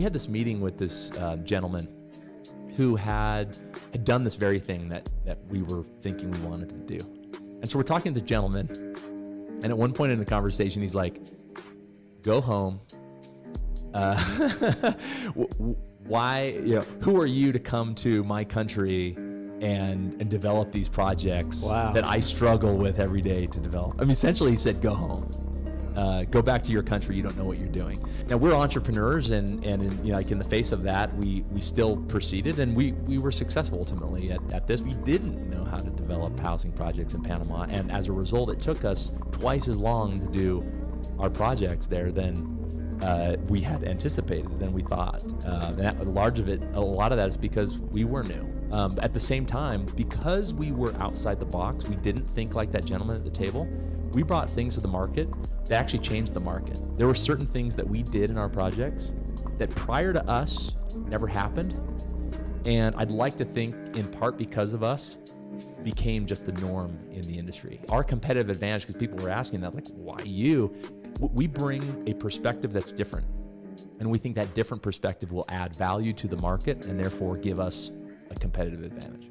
We had this meeting with this gentleman who had done this very thing that we were thinking we wanted to do. And so we're talking to the gentleman, and at one point in the conversation, he's like, go home. Why, who are you to come to my country and develop these projects that I struggle with every day to develop? I mean, essentially he said, go home. Go back to your country. You don't know what you're doing. Now we're entrepreneurs, and like in the face of that, we still proceeded, and we were successful ultimately at this. We didn't know how to develop housing projects in Panama, and as a result, it took us twice as long to do our projects there than we had anticipated, than we thought. And a lot of that is because we were new. At the same time, because we were outside the box, we didn't think like that gentleman at the table. We brought things to the market that actually changed the market. There were certain things that we did in our projects that prior to us never happened. And I'd like to think in part because of us became just the norm in the industry. Our competitive advantage, because people were asking that, like, why you? We bring a perspective that's different. And we think that different perspective will add value to the market and therefore give us a competitive advantage.